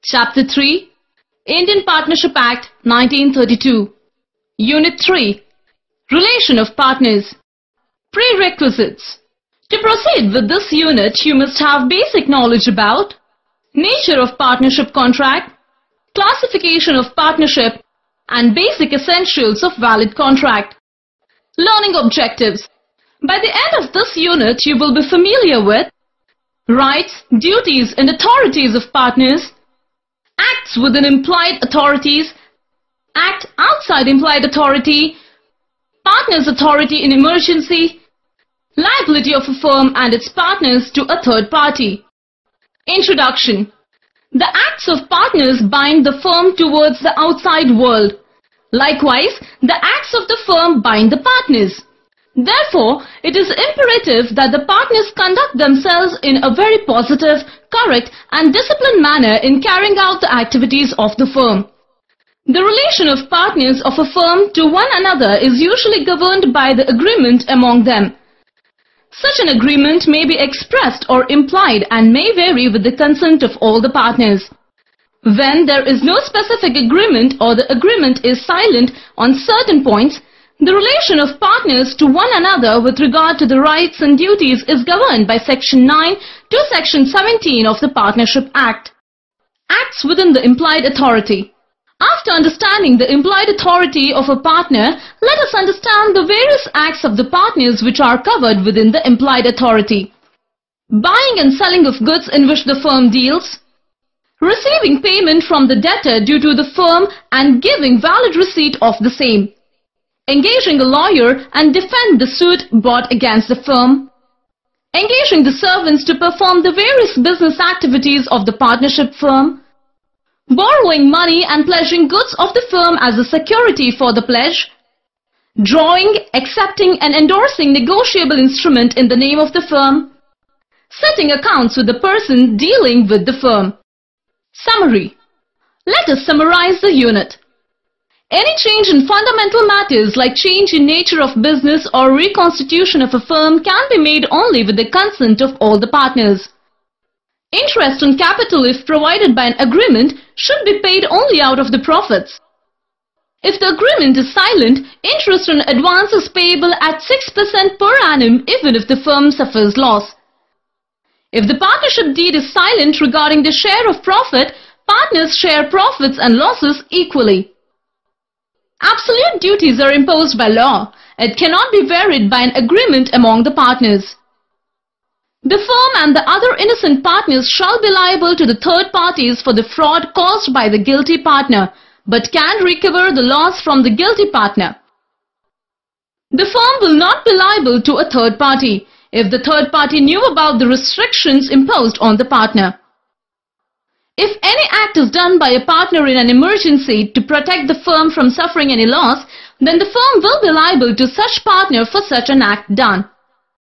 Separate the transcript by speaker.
Speaker 1: Chapter 3, Indian Partnership Act 1932. Unit 3, Relation of Partners. Prerequisites. To proceed with this unit, you must have basic knowledge about nature of partnership contract, classification of partnership, and basic essentials of valid contract. Learning objectives. By the end of this unit, you will be familiar with rights, duties, and authorities of partners, acts within implied authorities, act outside implied authority, partner's authority in emergency, liability of a firm and its partners to a third party. Introduction. The acts of partners bind the firm towards the outside world. Likewise, the acts of the firm bind the partners. Therefore, it is imperative that the partners conduct themselves in a very positive, correct, and disciplined manner in carrying out the activities of the firm. The relation of partners of a firm to one another is usually governed by the agreement among them. Such an agreement may be expressed or implied and may vary with the consent of all the partners. When there is no specific agreement or the agreement is silent on certain points, the relation of partners to one another with regard to the rights and duties is governed by Section 9 to Section 17 of the Partnership Act. Acts within the implied authority. After understanding the implied authority of a partner, let us understand the various acts of the partners which are covered within the implied authority. Buying and selling of goods in which the firm deals, receiving payment from the debtor due to the firm and giving valid receipt of the same, engaging a lawyer and defend the suit brought against the firm, engaging the servants to perform the various business activities of the partnership firm, borrowing money and pledging goods of the firm as a security for the pledge, drawing, accepting and endorsing negotiable instrument in the name of the firm, setting accounts with the person dealing with the firm. Summary. Let us summarize the unit. Any change in fundamental matters like change in nature of business or reconstitution of a firm can be made only with the consent of all the partners. Interest on capital, if provided by an agreement, should be paid only out of the profits. If the agreement is silent, interest on advance is payable at 6% per annum even if the firm suffers loss. If the partnership deed is silent regarding the share of profit, partners share profits and losses equally. Absolute duties are imposed by law. It cannot be varied by an agreement among the partners. The firm and the other innocent partners shall be liable to the third parties for the fraud caused by the guilty partner, but can recover the loss from the guilty partner. The firm will not be liable to a third party if the third party knew about the restrictions imposed on the partner. If any act is done by a partner in an emergency to protect the firm from suffering any loss, then the firm will be liable to such partner for such an act done.